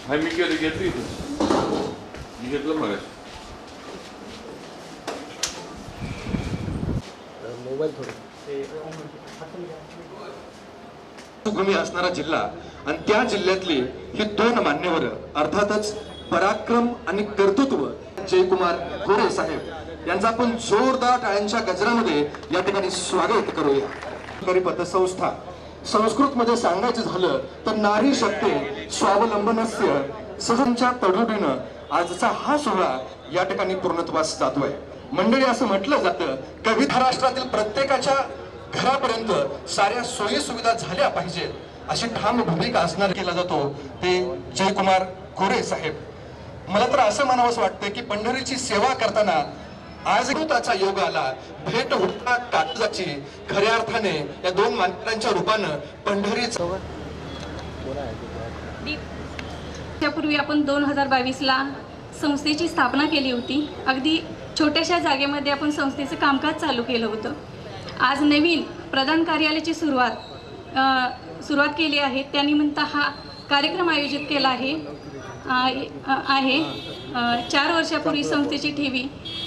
हाय मी घेतली मी घेतलं मग मोबाईल भूमी असणारा जिल्हा आणि त्या जिल्ह्यातली ही दोन मान्यवर अर्थातच पराक्रम आणि कर्तृत्व जयकुमार गोरे साहेब यांचा आपण जोरदार टाळ्यांच्या गजरामध्ये या ठिकाणी स्वागत करूया. सरकारी पतसंस्था संस्कृत मध्ये सांगायचं झालं तर नारी शक्ती स्वावलंबनस्य सजनच्या तडजोडीनं आजचा हा सोहळा या ठिकाणी पूर्णत्वास जातोय. मंडळी असं म्हटलं जातं की महाराष्ट्रातील प्रत्येकाच्या घरापर्यंत साऱ्या सोयी सुविधा झाल्या पाहिजेत अशी ठाम भूमिका असणार केला जातो ते जयकुमार गोरे साहेब. मला तर असं म्हणावंसं वाटतं की पंढरीची सेवा करताना आज त्याचा योग आला. भेट होता काळजाची खऱ्या अर्थाने या दोन मान्यवरांच्या रूपानं पंढरीचं त्यापूर्वी आपण 2022ला संस्थेची स्थापना केली होती. अगदी छोट्याशा जागेमध्ये आपण संस्थेचं कामकाज चालू केलं होतं. आज नवीन प्रधान कार्यालयाची सुरुवात केली आहे. त्यानिमित्त हा कार्यक्रम आयोजित केला आहे. 4 वर्षापूर्वी संस्थेची ठेवी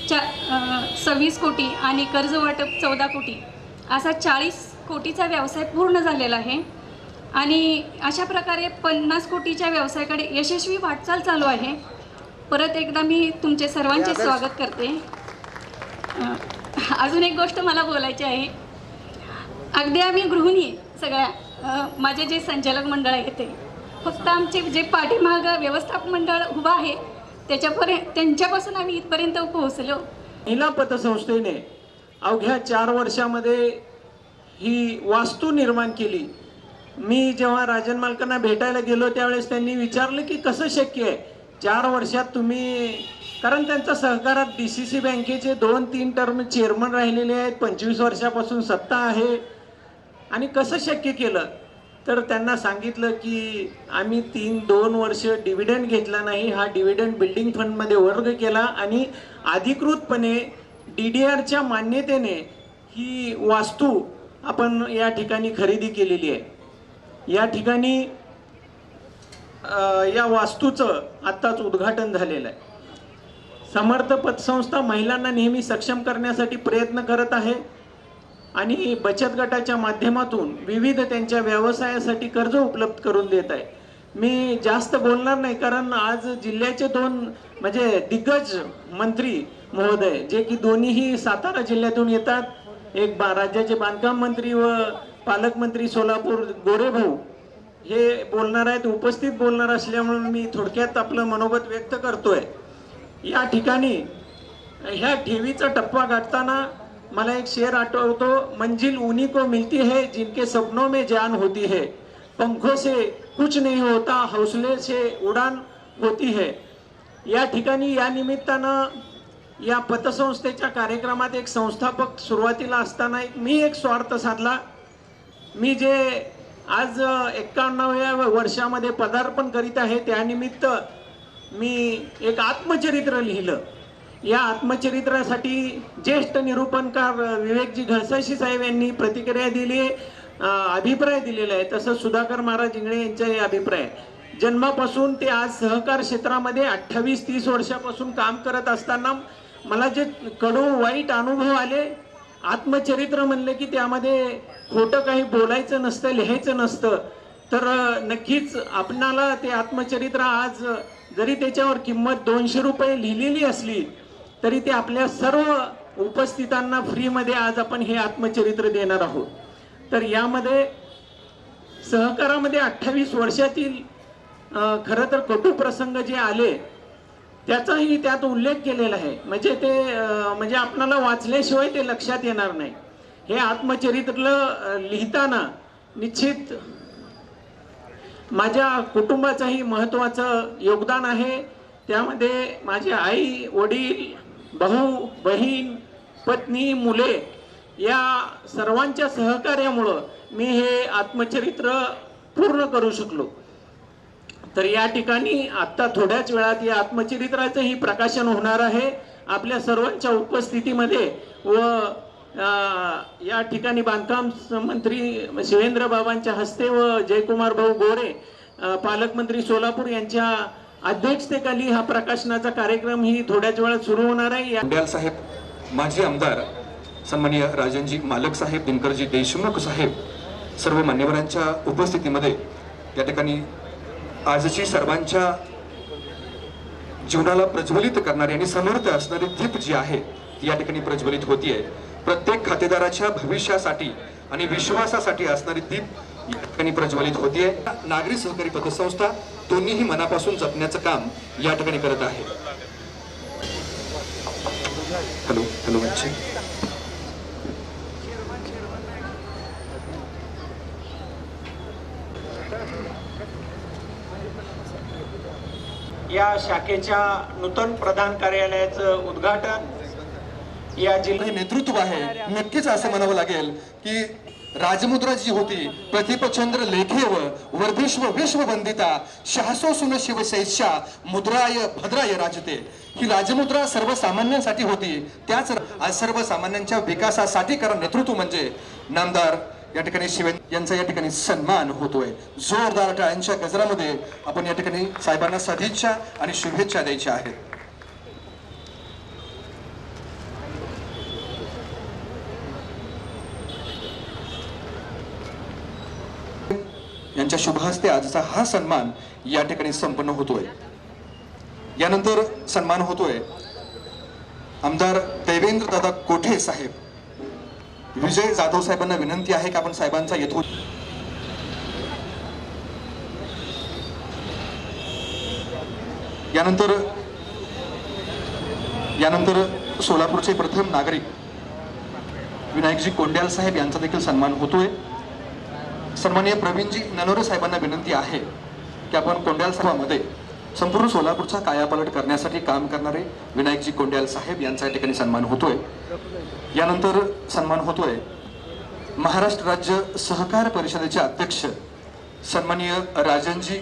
26 कोटी आणि कर्ज वाटप 14 कोटी असा 40 कोटीचा व्यवसाय पूर्ण झालेला आहे. आणि अशा प्रकारे 50 कोटीच्या व्यवसायाकडे यशस्वी वाटचाल चालू आहे. परत एकदा मी तुमचे सर्वांचे स्वागत करते. अजून एक गोष्ट मला बोलायची आहे. अगदी आम्ही गृहिणी सगळ्या माझे जे संचालक मंडळ आहे ते फक्त आमचे जे पाठीमागं व्यवस्थापन मंडळ उभं आहे त्यांच्यापासून आम्ही इथपर्यंत पोहोचलो. महिला पतसंस्थेने अवघ्या 4 वर्षामध्ये ही वास्तू निर्माण केली. मी जेव्हा राजन मालकांना भेटायला गेलो त्यावेळेस त्यांनी विचारलं की कसं शक्य आहे 4 वर्षात तुम्ही, कारण त्यांच्या सहकारात DCC बँकेचे 2-3 टर्म चेअरमन राहिलेले आहेत, 25 वर्षापासून सत्ता आहे आणि कसं शक्य केलं. तर त्यांना सांगितलं की आम्ही 2 वर्ष डिव्हिडंड घेतला नाही. हा डिव्हिडंड बिल्डिंग फंडमध्ये वर्ग केला आणि अधिकृतपणे DDRच्या मान्यतेने ही वास्तू आपण या ठिकाणी खरेदी केलेली आहे. या ठिकाणी या वास्तूचं आत्ताच उद्घाटन झालेलं आहे. समर्थ पतसंस्था महिलांना नेहमी सक्षम करण्यासाठी प्रयत्न करत आहे आणि बचत गटाच्या माध्यमातून विविध त्यांच्या व्यवसायासाठी कर्ज उपलब्ध करून देत आहे. मी जास्त बोलणार नाही कारण आज जिल्ह्याचे 2 म्हणजे दिग्गज मंत्री महोदय जे की दोन्हीही सातारा जिल्ह्यातून येतात. एक राज्याचे बांधकाम मंत्री व पालकमंत्री सोलापूर गोरे भाऊ हे बोलणार आहेत. उपस्थित बोलणार असल्यामुळे मी थोडक्यात आपलं मनोगत व्यक्त करतोय. या ठिकाणी ह्या ठेवीचा टप्पा गाठताना मला एक शेर आठवतो, मंजिल उन्हीं को मिलती है जिनके सपनों में जान होती है, पंखों से कुछ नहीं होता हौसले से उडान होती है. या ठिकाणी या निमित्तानं या पतसंस्थेच्या कार्यक्रमात एक संस्थापक सुरुवातीला असताना मी एक स्वार्थ साधला. मी जे आज 51व्या वर्षामध्ये पदार्पण करीत आहे त्यानिमित्त मी एक आत्मचरित्र लिहिलं. या आत्मचरित्रासाठी ज्येष्ठ निरूपणकार विवेकजी घळसाशी साहेब यांनी प्रतिक्रिया दिली, अभिप्राय दिलेला आहे. तसंच सुधाकर महाराज इंगळे यांचे अभिप्राय. जन्मापासून ते आज सहकार क्षेत्रामध्ये 28-30 वर्षापासून काम करत असताना मला जे कडू वाईट अनुभव आले, आत्मचरित्र म्हणले की त्यामध्ये खोटं काही बोलायचं नसतं, लिहायचं नसतं. तर नक्कीच आपणाला ते आत्मचरित्र आज जरी त्याच्यावर किंमत 200 रुपये लिहिलेली असली तरी ते आपल्या सर्व उपस्थितांना फ्रीमध्ये आज आपण हे आत्मचरित्र देणार आहोत. तर यामध्ये सहकारामध्ये 28 वर्षातील खरं तर कटू प्रसंग जे आले त्याचाही त्यात उल्लेख केलेला आहे. म्हणजे ते म्हणजे आपणाला वाचल्याशिवाय ते लक्षात येणार नाही. हे आत्मचरित्र लिहिताना निश्चित माझ्या कुटुंबाचंही महत्त्वाचं योगदान आहे. त्यामध्ये माझे आई वडील भाऊ बहीण पत्नी मुले या सर्वांच्या सहकार्यामुळं मी हे आत्मचरित्र पूर्ण करू शकलो. तर या ठिकाणी आत्ता थोड्याच वेळात या आत्मचरित्राचंही प्रकाशन होणार आहे आपल्या सर्वांच्या उपस्थितीमध्ये. व या ठिकाणी बांधकाम मंत्री शिवेंद्र बाबांच्या हस्ते व जयकुमार भाऊ गोरे पालकमंत्री सोलापूर यांच्या अध्यक्षतेखाली हा प्रकाशनाचा कार्यक्रम ही थोड्याच वेळात सुरू होणार आहे. कोंड्याल साहेब, माजी आमदार सन्माननीय राजनजी मालक साहेब, दिनकरजी देशमुख साहेब, सर्व मान्यवरांच्या उपस्थितीमध्ये या ठिकाणी आजची सर्वांच्या जीवनाला प्रज्वलित करणारी आणि समर्थ असणारी दीप जी आहे ती या ठिकाणी प्रज्वलित होतीये. प्रत्येक खातेदाराच्या भविष्यासाठी आणि विश्वासासाठी असणारी दीप या ठिकाणी प्रज्वलित होतीये. नागरी सहकारी पतसंस्था दोन्हीही मनापासून जपण्याचं काम या ठिकाणी करत आहे. हॅलो हॅलो बच्चे. या शाखेच्या नूतन प्रधान कार्यालयाचं उद्घाटन या जिल्हा नेतृत्व आहे. नक्कीच असं म्हणावं लागेल की राजमुद्रा जी होती, प्रतिपचंद्र लेखेव वर्धिष्व विश्ववंदिता शासो सुन शिवशैष्या मुद्राय भद्राय राजते, ही राजमुद्रा सर्वसामान्यांसाठी होती. त्याच आज सर्वसामान्यांच्या विकासासाठी कारण नेतृत्व म्हणजे नामदार या ठिकाणी शिवेन यांचा या ठिकाणी सन्मान होतोय. जोरदार टाळ्यांच्या गजरामध्ये आपण या ठिकाणी साहेबांना सदिच्छा आणि शुभेच्छा द्यायच्या आहेत. यांच्या शुभ हस्ते आजचा हा सन्मान या ठिकाणी संपन्न होतोय. यानंतर सन्मान होतोय आमदार देवेंद्र दादा कोठे साहेब. विजय जाधव साहेबांना विनंती आहे की आपण साहेबांचा येथून यानंतर सोलापूरचे प्रथम नागरिक विनायकजी कोंड्याल साहेब यांचा देखील सन्मान होतोय. सन्माननीय प्रवीणजी ननोरे साहेबांना विनंती आहे की आपण कोंड्याल सभामध्ये संपूर्ण सोलापूरचा कायापालट करण्यासाठी काम करणारे विनायकजी कोंड्याल साहेब यांचा या ठिकाणी सन्मान होतोय. यानंतर सन्मान होतोय महाराष्ट्र राज्य सहकार परिषदेचे अध्यक्ष सन्माननीय राजनजी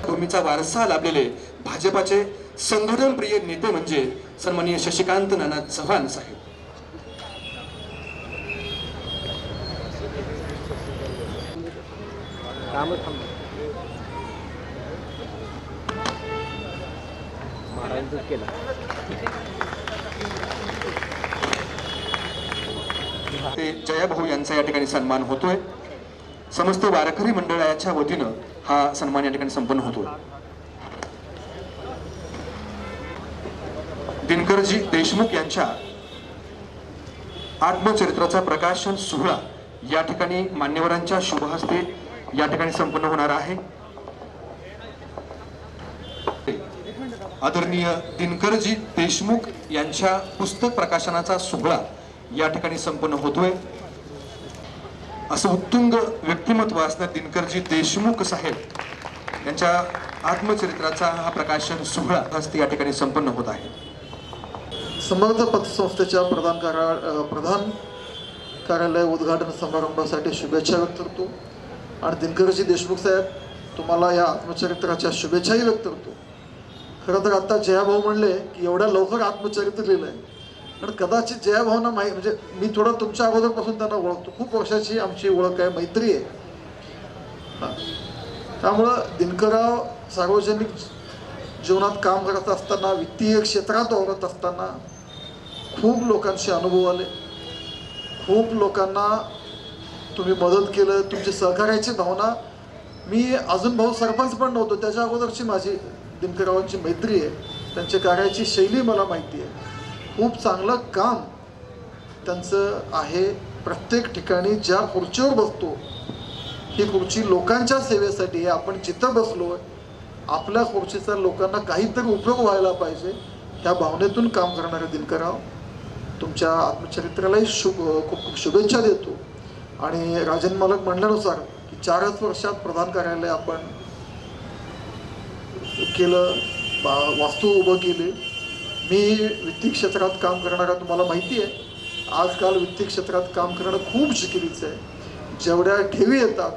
भूमीचा वारसा लाभलेले भाजपाचे संघटन प्रिय नेते म्हणजे सन्माननीय शशिकांत नाना चव्हाण साहेब. ते जयाभाऊ यांचा या ठिकाणी सन्मान होतोय. समस्त वारकरी मंडळाच्या वतीनं हा सन्मान या ठिकाणी संपन्न होतोय. दिनकरजी देशमुख यांच्या आत्मचरित्राचा प्रकाशन सोहळा या ठिकाणी मान्यवरांच्या शुभ हस्ते या ठिकाणी संपन्न होणार आहे. आदरणीय दिनकरजी देशमुख यांच्या पुस्तक प्रकाशनाचा सोहळा या ठिकाणी संपन्न होतोय. असं उत्तुंग व्यक्तिमत्व असणारे दिनकरजी देशमुख साहेब यांच्या आत्मचरित्राचा हा प्रकाशन सोहळा हस्ते या ठिकाणी संपन्न होत आहे. समर्थ पतसंस्थेच्या प्रधान कार्यालय उद्घाटन समारंभासाठी शुभेच्छा व्यक्त करतो आणि दिनकरजी देशमुख साहेब तुम्हाला या आत्मचरित्राच्या शुभेच्छाही व्यक्त करतो. खरं तर आता जयाभाऊ म्हणले की एवढ्या लवकर आत्मचरित्र लिहिलं आहे, पण कदाचित जयाभाऊंना म्हणजे मी थोडं तुमच्या अगोदरपासून त्यांना ओळखतो. खूप वर्षाची आमची ओळख आहे, मैत्री आहे. त्यामुळं दिनकरराव सार्वजनिक जीवनात काम करत असताना, वित्तीय क्षेत्रात वावरत असताना खूप लोकांशी अनुभव आले. खूप लोकांना तुम्ही मदत केलं. तुमची सहकार्याची भावना, मी अजून भाऊ सरपंच पण नव्हतो त्याच्या अगोदरची माझी दिनकररावांची मैत्री आहे. त्यांची कार्याची शैली मला माहिती आहे. खूप चांगलं काम त्यांचं आहे. प्रत्येक ठिकाणी ज्या खुर्चीवर बसतो ही खुर्ची लोकांच्या सेवेसाठी आहे. आपण जिथं बसलो आपल्या खुर्चीचा लोकांना काहीतरी उपयोग व्हायला पाहिजे ह्या भावनेतून काम करणारे दिनकरराव, तुमच्या आत्मचरित्रालाही खूप खूप शुभेच्छा देतो. आणि राजन मालक म्हणल्यानुसार की 4च वर्षात प्रधान कार्यालय आपण केलं, वास्तू उभं केली. मी वित्तीय क्षेत्रात काम करणारा तुम्हाला माहिती आहे. आजकाल वित्तीय क्षेत्रात काम करणं खूप जिकिरीचं आहे. जेवढ्या ठेवी येतात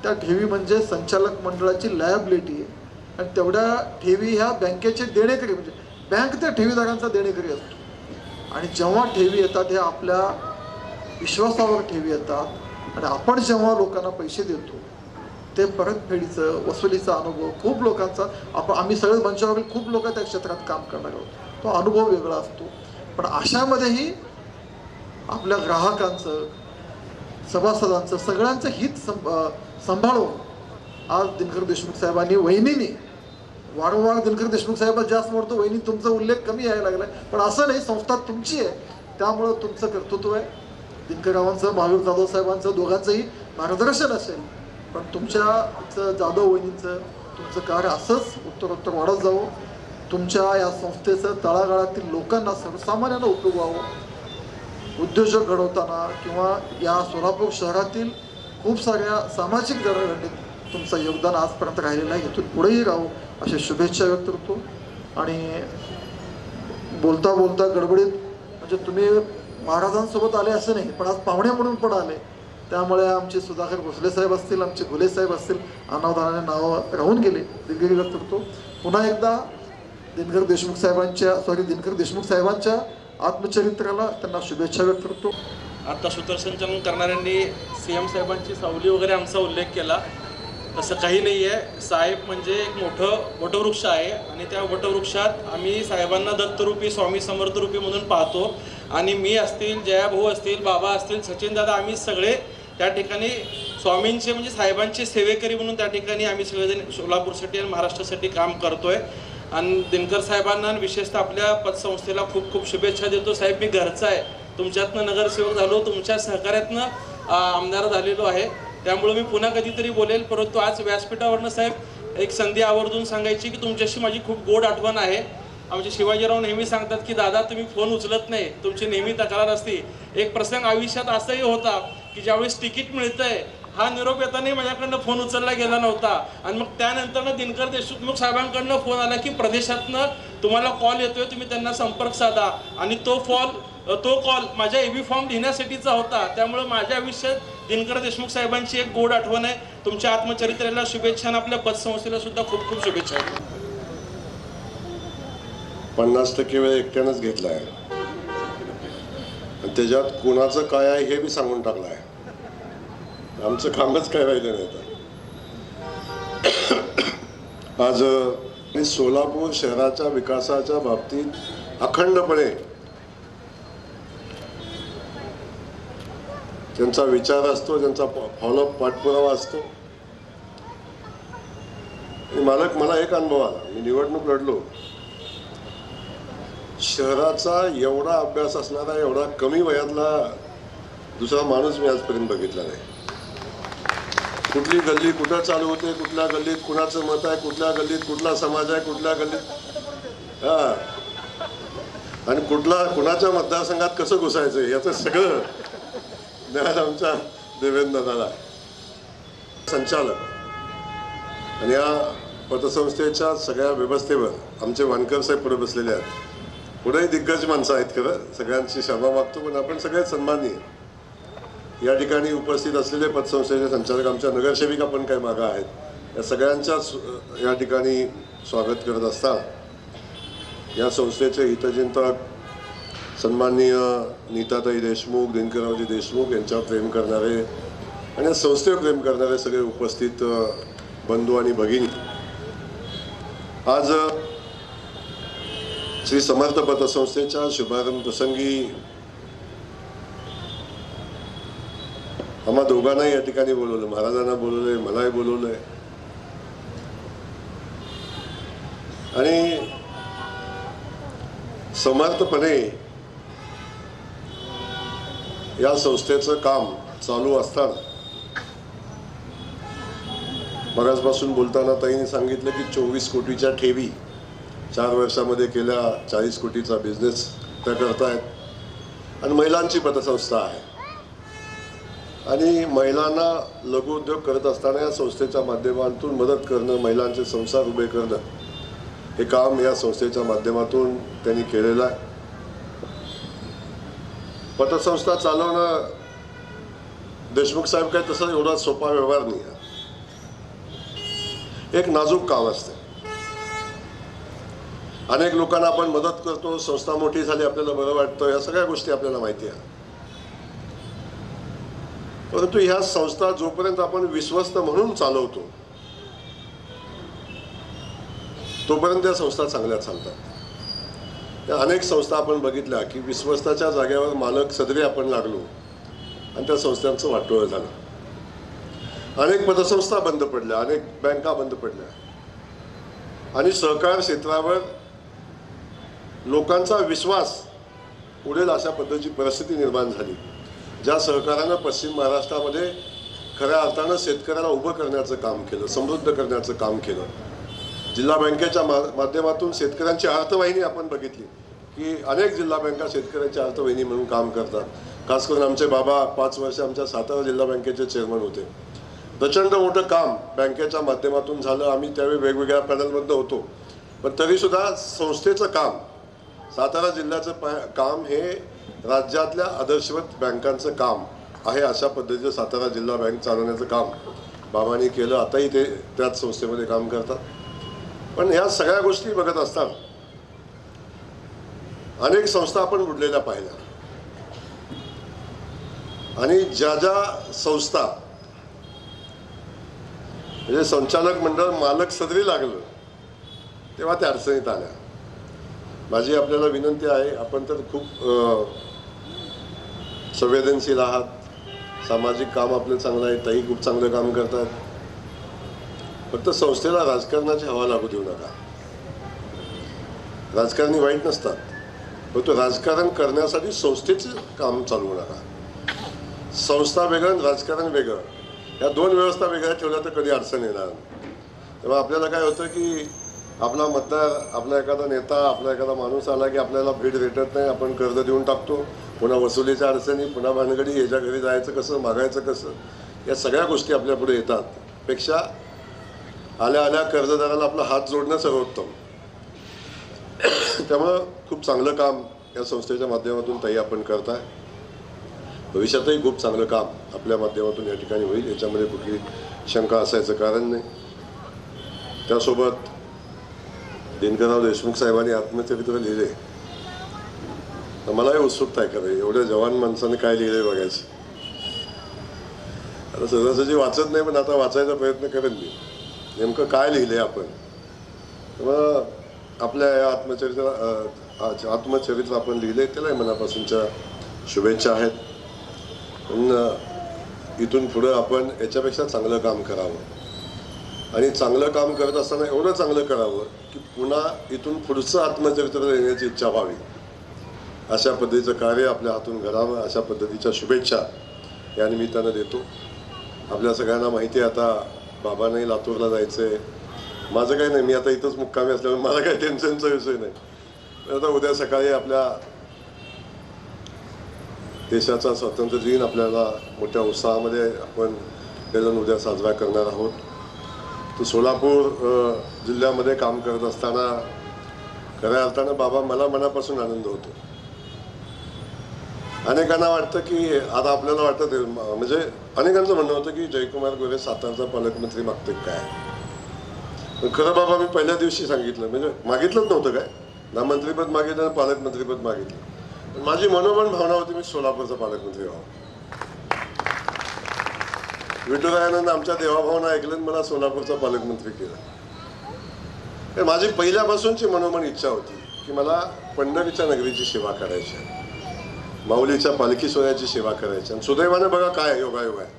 त्या ठेवी म्हणजे संचालक मंडळाची लायबिलिटी आहे. आणि तेवढ्या ठेवी ह्या बँकेचे देणेकरी, म्हणजे बँक त्या ठेवीदारांचा देणेकरी असतो. आणि जेव्हा ठेवी येतात हे आपल्या विश्वासावर ठेवी येतात आणि आपण जेव्हा लोकांना पैसे देतो ते परतफेडीचं वसुलीचा अनुभव खूप लोकांचा, आम्ही सगळे मंचावर खूप लोक त्या क्षेत्रात काम करणार आहोत, तो अनुभव वेगळा असतो. पण अशामध्येही आपल्या ग्राहकांचं, सभासदांचं, सगळ्यांचं हित सांभाळून आज दिनकर देशमुख साहेबांनी, वहिनींनी, वारंवार दिनकर देशमुख साहेब जास्त म्हणतो, वहिनी तुमचा उल्लेख कमी यायला लागला, पण असं नाही, संस्था तुमची आहे, त्यामुळं तुमचं कर्तृत्व आहे. दिनकररावांचं, महावीर जाधव साहेबांचं दोघांचंही मार्गदर्शन असेल, पण तुमच्या जाधव वहिनींचं तुमचं कार्य असंच उत्तरोत्तर वाढत जावं. तुमच्या या संस्थेचं तळागाळातील लोकांना, सर्वसामान्यांना उपयोग व्हावं. उद्योजक घडवताना किंवा या सोलापूर शहरातील खूप साऱ्या सामाजिक जडणघडणीत तुमचं योगदान आजपर्यंत राहिलेलं आहे, इथून पुढेही राहू अशा शुभेच्छा व्यक्त करतो. आणि बोलता बोलता गडबडीत, म्हणजे तुम्ही महाराजांसोबत आले असं नाही, पण आज पाहुणे म्हणून पण आले, त्यामुळे आमचे सुधाकर भोसले साहेब असतील, आमचे घुले साहेब असतील, अनावधानाने नावं राहून गेले, दिलगिरी व्यक्त करतो. पुन्हा एकदा दिनकर देशमुख साहेबांच्या आत्मचरित्राला त्यांना शुभेच्छा व्यक्त करतो. आता सूत्रसंचालन करणाऱ्यांनी CM साहेबांची सावली वगैरे आमचा उल्लेख केला, तसं काही नाही आहे. साहेब म्हणजे एक मोठं वटवृक्ष आहे आणि त्या वटवृक्षात आम्ही साहेबांना दत्तरूपी, स्वामी समर्थरूपी म्हणून पाहतो. आणि मी असतील, जयाभाऊ असतील, बाबा असतील, सचिनदादा, आम्ही सगळे त्या ठिकाणी स्वामींचे म्हणजे साहेबांचे सेवेकरी म्हणून त्या ठिकाणी आम्ही सगळेजण सोलापूरसाठी आणि महाराष्ट्रासाठी काम करतोय. आणि दिनकर साहेबांना विशेषतः आपल्या पतसंस्थेला खूप खूप शुभेच्छा देतो. साहेब, मी घरचा आहे, तुमच्यातनं नगरसेवक झालो, तुमच्या सहकार्यातनं आमदार झालेलो आहे, त्यामुळे मी पुन्हा कधीतरी बोलेल. परंतु आज व्यासपीठावरनं साहेब एक संधी आवर्जून सांगायची की तुमच्याशी माझी खूप गोड आठवण आहे. आमचे शिवाजीराव नेहमी सांगतात की दादा तुम्ही फोन उचलत नाही, तुमची नेहमी तक्रार असते. एक प्रसंग आयुष्यात असाही होता की ज्यावेळेस तिकीट मिळतंय हा निरोप येताना माझ्याकडनं फोन उचलला गेला नव्हता, आणि मग त्यानंतर दिनकर देशमुख साहेबांकडनं फोन आला की प्रदेशातनं तुम्हाला कॉल येतोय, तुम्ही त्यांना संपर्क साधा. आणि तो कॉल माझ्या EB फॉर्म लिहिण्यासाठीचा होता. त्यामुळे माझ्या आयुष्यात दिनकर देशमुख साहेबांची एक गोड आठवण आहे. तुमच्या आत्मचरित्राला शुभेच्छा आणि आपल्या पतसंस्थेला सुद्धा खूप खूप शुभेच्छा. 50% वेळ एकट्यानंच घेतला आहे आणि त्याच्यात कोणाचं काय आहे हे बी सांगून टाकलं आहे. आमचं कामच काय राहिलं नाही. आज सोलापूर शहराच्या विकासाच्या बाबतीत अखंडपणे त्यांचा विचार असतो, त्यांचा फॉलोअप पाठपुरावा असतो. मला एक अनुभव आला, मी निवडणूक लढलो, शहराचा एवढा अभ्यास असणारा, एवढा कमी वयातला दुसरा माणूस मी आजपर्यंत बघितला नाही. कुठली गल्ली कुठं चालू होते, कुठल्या गल्लीत कुणाचं मत आहे, कुठल्या गल्लीत कुठला समाज आहे, कुठल्या गल्लीत आणि कुणाच्या मतदारसंघात कसं घुसायचं याचं सगळं ज्ञान आमच्या देवेंद्रदादा संचालक. आणि या पतसंस्थेच्या सगळ्या व्यवस्थेवर आमचे वानकर साहेब पुढे बसलेले आहेत. पुढेही दिग्गज माणसं आहेत, खरं सगळ्यांची क्षमा मागतो, पण आपण सगळ्यात सन्माननीय. या ठिकाणी उपस्थित असलेले पतसंस्थेचे संचालक, आमच्या नगरसेविका पण काही मागा आहेत, या सगळ्यांच्याच या ठिकाणी स्वागत करत असतात. या संस्थेचे हितचिंतक सन्माननीय नीताताई देशमुख, दिनकररावजी देशमुख यांच्यावर प्रेम करणारे आणि या संस्थेवर प्रेम करणारे सगळे उपस्थित बंधू आणि भगिनी, आज श्री समर्थ पतसंस्थेच्या शुभारंभ प्रसंगी आम्हा दोघांनाही या ठिकाणी बोलवलं, महाराजांना बोलवलंय, मलाही बोलवलंय. आणि समर्थपणे या संस्थेचं काम चालू असताना मगाचपासून बोलताना ताईंनी सांगितलं की 24 कोटीच्या ठेवी 4 वर्षामध्ये केल्या, 40 कोटीचा बिझनेस त्या करतायत. आणि महिलांची पतसंस्था आहे आणि महिलांना लघु उद्योग करत असताना या संस्थेच्या माध्यमातून मदत करणं, महिलांचे संसार उभे करणं, हे काम या संस्थेच्या माध्यमातून त्यांनी केलेलं आहे. पतसंस्था चालवणं देशमुख साहेब काय तसं एवढा सोपा व्यवहार नाही आहे. एक नाजूक काम असते. अनेक लोकांना आपण मदत करतो, संस्था मोठी झाली आपल्याला बरं वाटतं, या सगळ्या गोष्टी आपल्याला माहिती आहे. परंतु ह्या संस्था जोपर्यंत आपण विश्वस्त म्हणून चालवतो तोपर्यंत या संस्था चांगल्या चालतात. त्या अनेक संस्था आपण बघितल्या की विश्वस्ताच्या जागेवर मालक सदरी आपण लागलो आणि त्या संस्थांचं वाटोळं झालं. अनेक पतसंस्था बंद पडल्या, अनेक बँका बंद पडल्या आणि सहकार क्षेत्रावर लोकांचा विश्वास उडेल अशा पद्धतीची परिस्थिती निर्माण झाली. ज्या सहकारानं पश्चिम महाराष्ट्रामध्ये खऱ्या अर्थानं शेतकऱ्याला उभं करण्याचं काम केलं, समृद्ध करण्याचं काम केलं. जिल्हा बँकेच्या माध्यमातून शेतकऱ्यांची अर्थवाहिनी आपण बघितली की अनेक जिल्हा बँका शेतकऱ्यांची अर्थवाहिनी म्हणून काम करतात. खास करून आमचे बाबा 5 वर्ष आमच्या सातारा जिल्हा बँकेचे चेअरमन होते. प्रचंड मोठं काम बँकेच्या माध्यमातून झालं. आम्ही त्यावेळी वेगवेगळ्या पॅनलमध्ये होतो, पण तरीसुद्धा संस्थेचं काम, सातारा जिल्ह्याचं काम हे राज्यातल्या आदर्शवत बँकांचं काम आहे. अशा पद्धतीचं सातारा जिल्हा बँक चालवण्याचं काम बाबांनी केलं. आताही ते त्याच संस्थेमध्ये काम करतात. पण ह्या सगळ्या गोष्टी बघत असताना अनेक संस्था आपण बुडलेल्या पाहिल्या आणि ज्या ज्या संस्था म्हणजे संचालक मंडळ मालक सदरी लागलं तेव्हा त्या अडचणीत आल्या. माझी आपल्याला विनंती आहे, आपण तर खूप संवेदनशील आहात, सामाजिक काम आपलं चांगलं आहे, ताई खूप चांगलं काम करतात. फक्त संस्थेला राजकारणाची हवा लागू देऊ नका. राजकारणी वाईट नसतात, फक्त राजकारण करण्यासाठी संस्थेचं काम चालवू नका. संस्था वेगळं, राजकारण वेगळं, या 2 व्यवस्था वेगळ्या ठेवल्या तर कधी अडचण येणार नाही. तेव्हा आपल्याला काय होतं की आपला मतदार, आपला एखादा नेता, आपला एखादा माणूस आला की आपल्याला भेट भेटत नाही, आपण कर्ज देऊन टाकतो, पुन्हा वसुलीच्या अडचणी, पुन्हा भानगडी, याच्या घरी जायचं कसं, मागायचं कसं, या सगळ्या गोष्टी आपल्या पुढे येतात. पेक्षा आल्या आल्या कर्जदाराला आपला हात जोडणं सर्वोत्तम. त्यामुळं खूप चांगलं काम या संस्थेच्या माध्यमातून ताई आपण करताय. भविष्यातही खूप चांगलं काम आपल्या माध्यमातून या ठिकाणी होईल, याच्यामध्ये कुठली शंका असायचं कारण नाही. त्यासोबत दिनकरराव देशमुख साहेबांनी आत्मचरित्र लिहिले, तर मलाही उत्सुकता आहे खरं एवढ्या जवान माणसाने काय लिहिले बघायचं. आता सहजासहजी वाचत नाही, पण आता वाचायचा प्रयत्न करेन मी नेमकं काय लिहिले आपण. मग आपल्या या आत्मचरित्र आपण लिहिले त्यालाही मनापासूनच्या शुभेच्छा आहेत. पण इथून पुढं आपण याच्यापेक्षा चांगलं काम करावं आणि चांगलं काम करत असताना एवढं चांगलं करावं की पुन्हा इथून पुढचं आत्मचरित्र लिहिण्याची इच्छा व्हावी. अशा पद्धतीचं कार्य आपल्या हातून घडावं, अशा पद्धतीच्या शुभेच्छा या निमित्तानं देतो. आपल्या सगळ्यांना माहिती आहे आता बाबांनाही लातूरला जायचं आहे. माझं काही नाही, मी आता इथंच मुक्कामी असल्यामुळे मला काही टेन्शनचा विषय नाही. आता उद्या सकाळी आपल्या देशाचा स्वातंत्र्य दिन आपल्याला मोठ्या उत्साहामध्ये आपण बेलन उद्या साजरा करणार आहोत. तर सोलापूर जिल्ह्यामध्ये काम करत असताना खऱ्या अर्थानं बाबा मला मनापासून आनंद होतो. अनेकांना वाटतं की आता आपल्याला वाटतं म्हणजे अनेकांचं म्हणणं होतं की जयकुमार गोरे सातारचा पालकमंत्री मागतोय काय. पण खरं बाबा मी पहिल्या दिवशी सांगितलं, म्हणजे मागितलंच नव्हतं काय ना, मंत्रीपद मागितलं ना पालकमंत्रीपद मागितलं. पण माझी मनोमन भावना होती मी सोलापूरचा पालकमंत्री व्हावं. विठुरायानं आमच्या देवाभावना ऐकलं आणि मला सोलापूरचा पालकमंत्री केलं. माझी पहिल्यापासूनची मनोमन इच्छा होती की मला पंढरीच्या नगरीची सेवा करायची, माऊलीच्या पालखी सोहळ्याची सेवा करायची. आणि सुदैवाने बघा काय योगायोग आहे,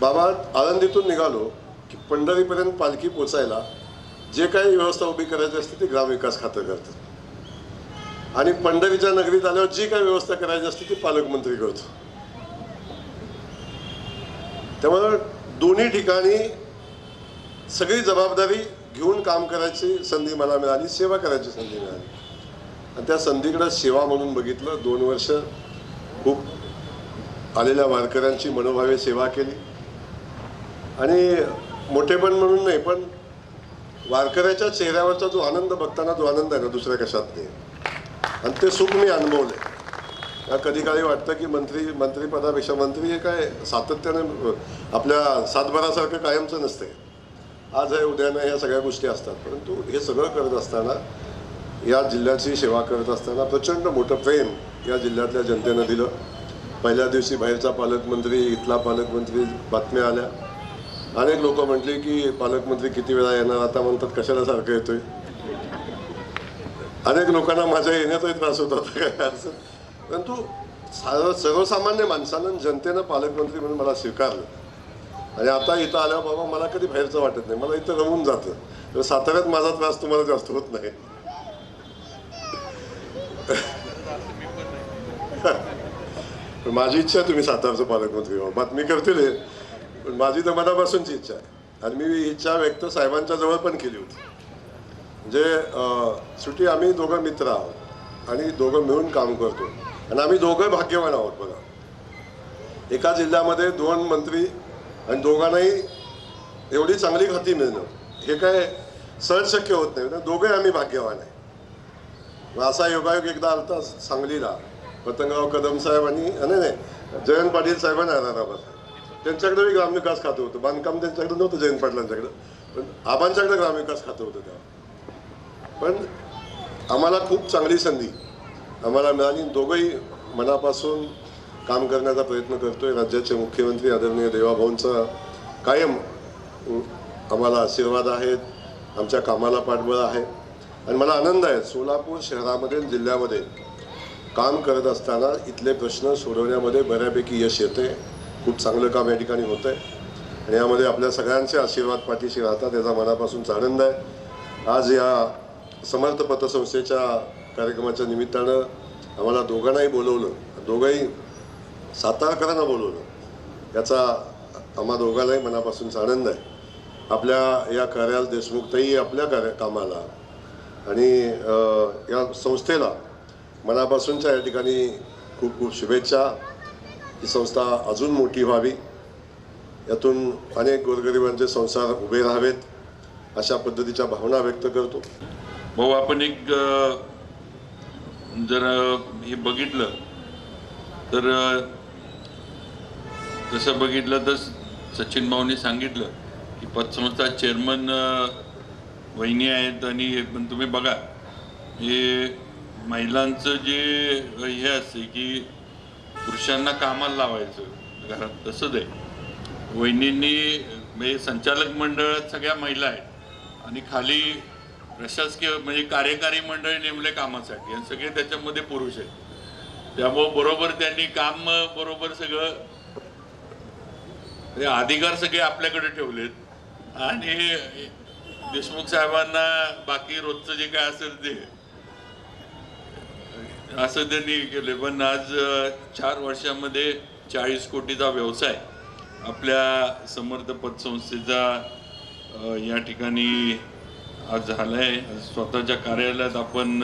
बाबा आळंदीतून निघालो की पंढरीपर्यंत पालखी पोचायला जे काही व्यवस्था उभी करायची असते ती ग्रामविकास खातं करतं आणि पंढरीच्या नगरीत आल्यावर जी काही व्यवस्था करायची असते ती पालकमंत्री करतो. त्यामुळे दोन्ही ठिकाणी सगळी जबाबदारी घेऊन काम करायची संधी मला मिळाली, सेवा करायची संधी मिळाली आणि त्या संधीकडे सेवा म्हणून बघितलं. 2 वर्ष खूप आलेल्या वारकऱ्यांची मनोभावे सेवा केली आणि मोठेपण म्हणून नाही, पण वारकऱ्याच्या चेहऱ्यावरचा जो आनंद बघताना जो आनंद आहे ना दुसऱ्या कशात नाही, आणि ते सुख मी अनुभवले. कधी काळी वाटतं की मंत्रिपदापेक्षा मंत्री हे काय सातत्याने आपल्या सातबारासारखं कायमचं नसते. आज आहे उद्या नाही, ह्या सगळ्या गोष्टी असतात. परंतु हे सगळं करत असताना, या जिल्ह्याची सेवा करत असताना प्रचंड मोठं प्रेम या जिल्ह्यातल्या जनतेनं दिलं. पहिल्या दिवशी बाहेरचा पालकमंत्री, इथला पालकमंत्री, बातम्या आल्या. अनेक लोक म्हटले की पालकमंत्री किती वेळा येणार, आता म्हणतात कशाला सारखं येतोय. अनेक लोकांना माझ्या येण्याचाही त्रास होता, काय अडचण. परंतु सर्वसामान्य माणसानं, जनतेनं पालकमंत्री म्हणून मला स्वीकारलं. आणि आता इथं आल्यावर बाबा मला कधी बाहेरचं वाटत नाही, मला इथं रमून जातं. तर साताऱ्यात माझा त्रास तुम्हाला जास्त होत नाही. माझी इच्छा आहे तुम्ही सातारचं पालकमंत्री व्हा, बातमी करतील, पण माझी तर मनापासूनची इच्छा आहे. आणि मी ही इच्छा व्यक्त साहेबांच्या जवळ पण केली होती. म्हणजे शेवटी आम्ही दोघं मित्र आहोत आणि दोघं मिळून काम करतो. आणि आम्ही दोघं भाग्यवान आहोत. बघा, एका जिल्ह्यामध्ये 2 मंत्री आणि दोघांनाही एवढी चांगली खाती मिळणं हे काय सहज शक्य होत नाही. दोघे आम्ही भाग्यवान आहे. असा योगायोग एकदा आलता सांगलीला, पतंगराव कदम साहेब आणि नाही जयंत पाटील साहेबांना राणाबाद, त्यांच्याकडे ग्रामविकास खातं होतं. बांधकाम त्यांच्याकडे नव्हतं जयंत पाटलांच्याकडे, पण आबांच्याकडे ग्रामविकास खातं होतं तेव्हा. पण आम्हाला खूप चांगली संधी आम्हाला मिळाली. दोघंही मनापासून काम करण्याचा प्रयत्न करतोय. राज्याचे मुख्यमंत्री आदरणीय देवाभाऊंचा कायम आम्हाला आशीर्वाद आहेत, आमच्या कामाला पाठबळ आहे. आणि मला आनंद आहे, सोलापूर शहरामध्ये, जिल्ह्यामध्ये काम करत असताना इथले प्रश्न सोडवण्यामध्ये बऱ्यापैकी यश येते. खूप चांगलं काम या ठिकाणी होतं आहे आणि यामध्ये आपल्या सगळ्यांचे आशीर्वाद पाठीशी राहतात, याचा मनापासूनचा आनंद आहे. आज या समर्थ पतसंस्थेच्या कार्यक्रमाच्या निमित्तानं आम्हाला दोघांनाही बोलवलं, दोघंही सातारकरांना बोलवलं, याचा आम्हा दोघांनाही मनापासूनचा आनंद आहे. आपल्या या कार्याला, देशमुखताई आपल्या कामाला आणि या संस्थेला मनापासूनच्या या ठिकाणी खूप खूप शुभेच्छा. ही संस्था अजून मोठी व्हावी, यातून अनेक गोरगरिबांचे संसार उभे राहावेत, अशा पद्धतीच्या भावना व्यक्त करतो. भाऊ, आपण एक जर हे बघितलं तर तसं बघितलं तर सचिन भाऊनी सांगितलं की पतसंस्था चेअरमन वहिनी आहेत. आणि पण तुम्ही बघा, हे महिलांचं जे हे असते की पुरुषांना कामाला लावायचं घरात, तसंच आहे. वहिनींनी म्हणजे संचालक मंडळात सगळ्या महिला आहेत आणि खाली प्रशासकीय म्हणजे कार्यकारी मंडळ नेमले कामासाठी आणि सगळे त्याच्यामध्ये पुरुष आहेत. त्यामुळं बरोबर त्यांनी काम बरोबर सगळं अधिकार सगळे आपल्याकडे ठेवलेत आणि देशमुख साहेबांना बाकी रोजचं जे काय असेल ते असं त्यांनी केले. पण आज 4 वर्षामध्ये 40 कोटीचा व्यवसाय आपल्या समर्थ पतसंस्थेचा या ठिकाणी आज झालाय. स्वतःच्या कार्यालयात आपण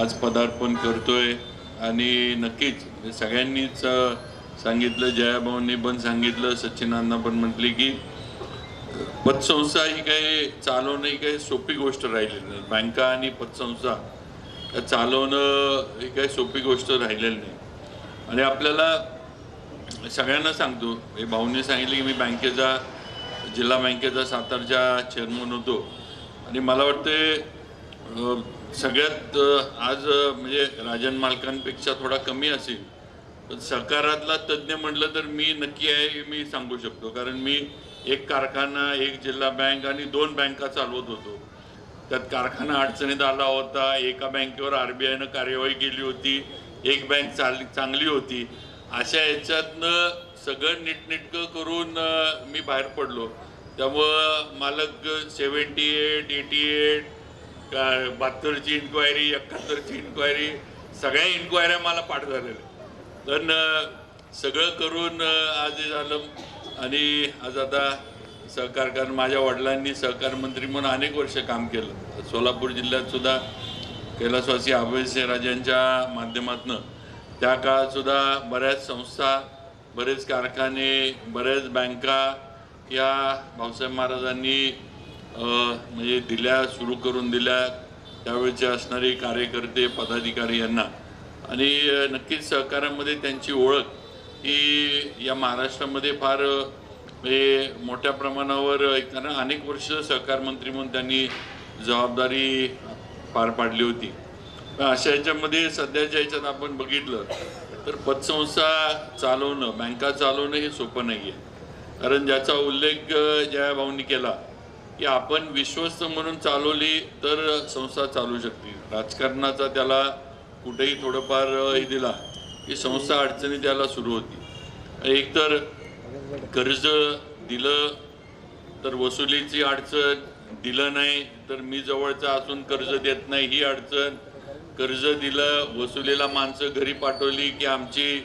आज पदार्पण करतोय आणि नक्कीच सगळ्यांनीच सांगितलं, जयाभाऊंनी पण सांगितलं, सचिनांना पण म्हटले की पतसंस्था ही काही चालवणं ही काही सोपी गोष्ट राहिलेली नाही. बँका आणि पतसंस्था चालवणं ही काही सोपी गोष्ट राहिलेली नाही. आणि आपल्याला सगळ्यांना सांगतो, हे भाऊंनी सांगितलं की मी बँकेचा, जिल्हा बँकेचा सातारच्या चेअरमन होतो आणि मला वाटते सगळ्यात आज म्हणजे राजन मालकांपेक्षा थोडा कमी असेल, पण सहकारातला तज्ज्ञ म्हटलं तर मी नक्की आहे हे मी सांगू शकतो. कारण मी एक कारखाना, एक जिल्हा बँक आणि 2 बँका चालवत होतो. त्यात कारखाना अडचणीत आला होता, एका बँकेवर RBIनं कार्यवाही केली होती, एक बँक चांगली होती. अशा याच्यातनं सगळं नीटनेटकं करून मी बाहेर पडलो. त्यामुळं मालक 78, 88, 72ची इन्क्वायरी, 71ची इन्क्वायरी, सगळ्या इन्क्वायऱ्या मला पाठ झालेल्या. पण सगळं करून आज हे झालं. आणि आज आता सहकार, कारण माझ्या वडिलांनी सहकार मंत्री म्हणून अनेक वर्ष काम केलं. सोलापूर जिल्ह्यात सुद्धा कैलासवासी अभयसिंहराजांच्या माध्यमातून त्या काळात सुद्धा बऱ्याच संस्था, बरेच कारखाने, बऱ्याच बँका या भाऊसाहेब महाराजांनी म्हणजे दिल्या, सुरू करून दिल्या. त्यावेळेचे असणारे कार्यकर्ते, पदाधिकारी यांना. आणि नक्कीच सहकारामध्ये त्यांची ओळख ही या महाराष्ट्रामध्ये फार हे मोठ्या प्रमाणावर कारण अनेक वर्ष सहकार मंत्री म्हणून त्यांनी जबाबदारी पार पाडली होती. पण अशा ह्याच्यामध्ये सध्याच्या ह्याच्यात आपण बघितलं तर पतसंस्था चालवणं, बँका चालवणं हे सोपं नाही आहे. कारण ज्याचा उल्लेख जयाभाऊंनी केला की आपण विश्वस्त म्हणून चालवली तर संस्था चालू शकते. राजकारणाचा त्याला कुठेही थोडंफार हे दिला की संस्था अडचणी त्याला सुरू होती. एकतर कर्ज दिलं तर वसुलीची अडचण, दिलं नाही तर मी जवळचा असून कर्ज देत नाही ही अडचण, कर्ज दिलं वसुलीला माणसं घरी पाठवली की आमची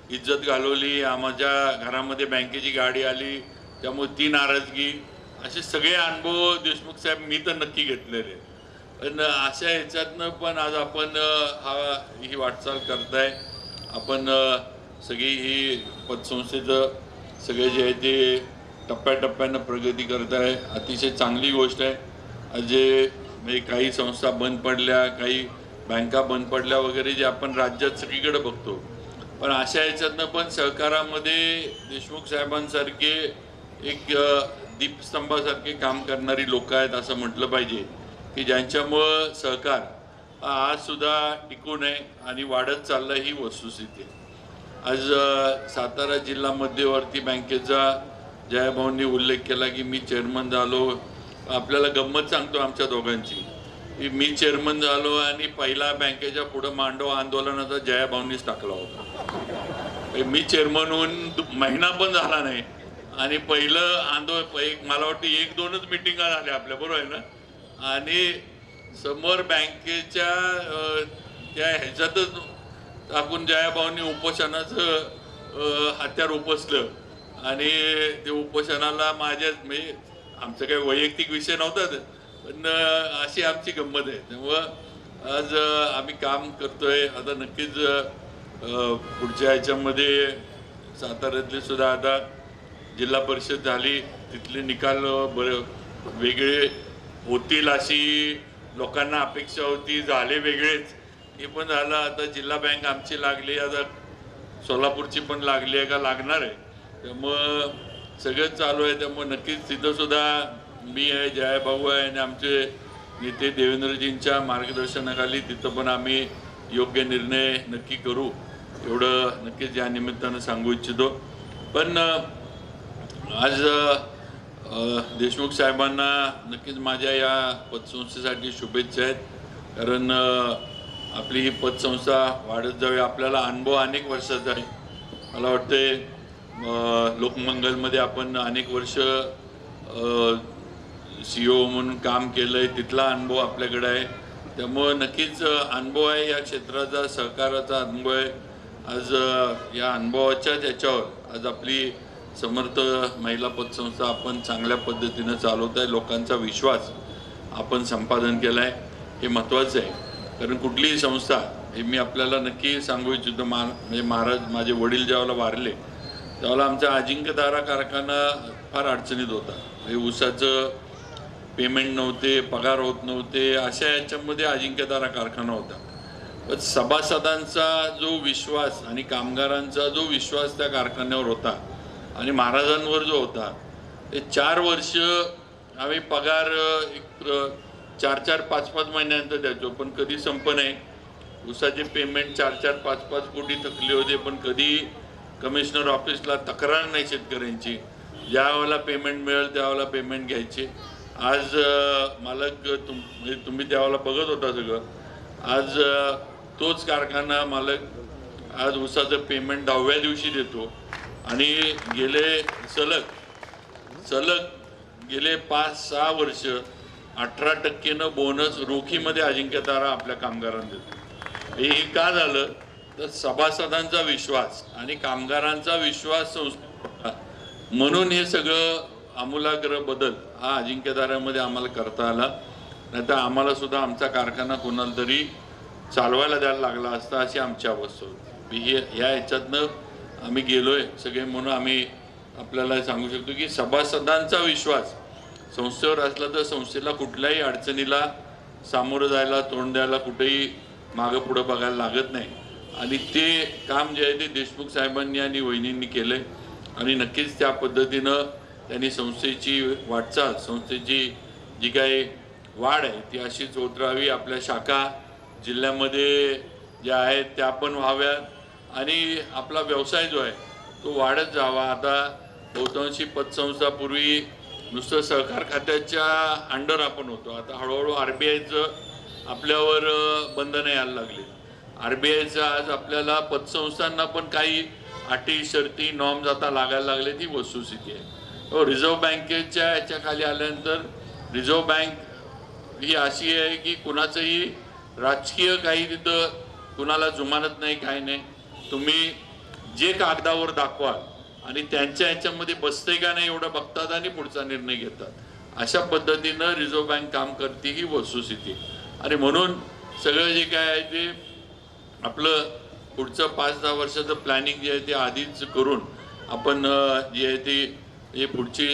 इज्जत घालवली, माझ्या घरामध्ये बँकेची गाडी आली त्यामुळे ती नाराजगी, असे सगळे अनुभव देशमुख साहेब मी तर नक्की घेतलेले. पण अशा ह्याच्यातनं पण आज आपण ही वाटचाल करताय. आपण सगळी ही पतसंस्थेचं सगळे जे आहे ते टप्प्याटप्प्यानं प्रगती करताय, अतिशय चांगली गोष्ट आहे. आज जे म्हणजे काही संस्था बंद पडल्या, काही बँका बंद पडल्या वगैरे जे आपण राज्यात सगळीकडे बघतो, पण अशा ह्याच्यातनं पण सहकारामध्ये देशमुख साहेबांसारखे एक दीपस्तंभासारखे काम करणारी लोक आहेत असं म्हटलं पाहिजे की ज्यांच्यामुळं सहकार आज सुद्धा टिकून आहे आणि वाढत चाललं ही वस्तुस्थिती आहे. आज सातारा जिल्हा मध्यवर्ती बँकेचा जयाभाऊंनी उल्लेख केला की मी चेअरमन झालो. आपल्याला गंमत सांगतो आमच्या दोघांची की मी चेअरमन झालो आणि पहिला बँकेच्या पुढं मांडव आंदोलनाचा जयाभाऊंनीच टाकला होता. मी चेअरमन होऊन महिना पण झाला नाही आणि पहिलं आंदोलन मला वाटतं 1-2च मिटिंगा झाल्या आपल्या, बरोबर आहे ना, आणि समोर बँकेच्या त्या ह्याच्यातच टाकून जयाभाऊंनी उपोषणाचं हत्यार उपसलं आणि ते उपोषणाला माझ्या म्हणजे आमचं काही वैयक्तिक विषय नव्हता पण अशी आमची गंमत आहे. त्यामुळं आज आम्ही काम करतोय. आता नक्कीच पुढच्या ह्याच्यामध्ये साताऱ्यातले सुद्धा आता जिल्हा परिषद झाली, तिथले निकाल वेगळे होतील अशी लोकांना अपेक्षा होती, झाले वेगळेच. हे पण झालं. आता जिल्हा बँक आमची लागली, आता सोलापूरची पण लागली आहे का लागणार आहे. त्यामुळं सगळंच चालू आहे. त्यामुळे नक्कीच तिथं सुद्धा मी आहे, जयाभाऊ आहे आणि आमचे नेते देवेंद्रजींच्या मार्गदर्शनाखाली तिथं पण आम्ही योग्य निर्णय नक्की करू, एवढं नक्कीच या निमित्तानं सांगू इच्छितो. पण आज देशमुख साहेबांना नक्कीच माझ्या या पतसंस्थेसाठी शुभेच्छा आहेत. कारण आपली ही पतसंस्था वाढत जावी. आपल्याला अनुभव अनेक वर्षाचा आहे. मला वाटते लोकमंगलमध्ये आपण अनेक वर्ष CEO म्हणून काम केलं आहे, तिथला अनुभव आपल्याकडे आहे. त्यामुळं नक्कीच अनुभव आहे या क्षेत्राचा, सहकाराचा अनुभव आहे. आज या अनुभवाच्याच याच्यावर आज आपली समर्थ महिला पतसंस्था आपण चांगल्या पद्धतीनं चालवत आहे. लोकांचा विश्वास आपण संपादन केला आहे, हे महत्त्वाचं आहे. कारण कुठलीही संस्था हे मी आपल्याला नक्की सांगू इच्छितो. म्हणजे महाराज माझे वडील ज्यावेळेला वारले त्यावेळेला आमचा अजिंक्यतारा कारखाना फार अडचणीत होता. हे ऊसाचं पेमेंट नव्हते, पगार होत नव्हते, अशा याच्यामध्ये अजिंक्यतारा कारखाना होता. पण सभासदांचा जो विश्वास आणि कामगारांचा जो विश्वास त्या कारखान्यावर होता आणि महाराजांवर जो होता, ते 4 वर्ष आम्ही पगार 4-4, 5-5 महिन्यांतर द्यायचो, पण कधी संप नाही. ऊसाचे पेमेंट 4-4, 5-5 कोटी थकले होते, पण कधी कमिशनर ऑफिसला तक्रार नाही शेतकऱ्यांची. ज्या वेळेला पेमेंट मिळेल त्यावेळेला पेमेंट घ्यायचे. आज मालक म्हणजे तुम्ही त्यावेळेला बघत होता सगळं. आज तोच कारखाना मालक आज ऊसाचं पेमेंट 10व्या दिवशी देतो आणि गेले सलग गेले 5-6 वर्ष 18% बोनस रोखीमध्ये अजिंक्यतारा आपल्या कामगारांना देतो. हे का झालं तर सभासदांचा विश्वास आणि कामगारांचा विश्वास म्हणून हे सगळं आमूलाग्र बदल हा अजिंक्यताऱ्यामध्ये आम्हाला करता आला. नाहीतर आम्हाला सुद्धा आमचा कारखाना कोणाला तरी चालवायला द्यायला लागला असता अशी आमची अवस्था होती. ह्या ह्याच्यातनं आम्ही गेलोय सगळे. म्हणून आम्ही आपल्याला सांगू शकतो की सभासदांचा विश्वास संस्थेवर असला तर संस्थेला कुठल्याही अडचणीला सामोरं जायला, तोंड द्यायला कुठेही मागं पुढं बघायला लागत नाही. आणि ते काम जे आहे ते देशमुख साहेबांनी आणि वहिनींनी केलंय आणि नक्कीच त्या पद्धतीनं त्यांनी संस्थेची वाटचाल, संस्थेची जी काही वाढ आहे ती अशीच होत राहावी. आपल्या शाखा जिल्ह्यामध्ये ज्या आहेत त्या पण व्हाव्यात आणि आपला व्यवसाय जो आहे तो वाढत जावा. आता बहुतांशी पतसंस्था पूर्वी नुसतं सहकार खात्याच्या अंडर आपण होतो, आता हळूहळू RBIचं आपल्यावर बंधनं यायला लागली. RBIचं आज आपल्याला पतसंस्थांना पण काही अटी शर्ती नॉर्म्स आता लागायला लागले, ती वस्तुस्थिती आहे. रिझर्व्ह बँकेच्या याच्या खाली आल्यानंतर रिझर्व्ह बँक ही अशी आहे की कुणाचंही राजकीय काही तिथं कुणाला जुमानत नाही, काही नाही. तुम्ही जे कागदावर दाखवाल आणि त्यांच्या ह्याच्यामध्ये बसते का नाही एवढं बघतात आणि पुढचा निर्णय घेतात. अशा पद्धतीनं रिझर्व्ह बँक काम करते ही वस्तुस्थिती. आणि म्हणून सगळं जे काय आहे ते आपलं पुढचं 5-10 वर्षाचं प्लॅनिंग जे आहे ते आधीच करून आपण जी आहे ती हे पुढची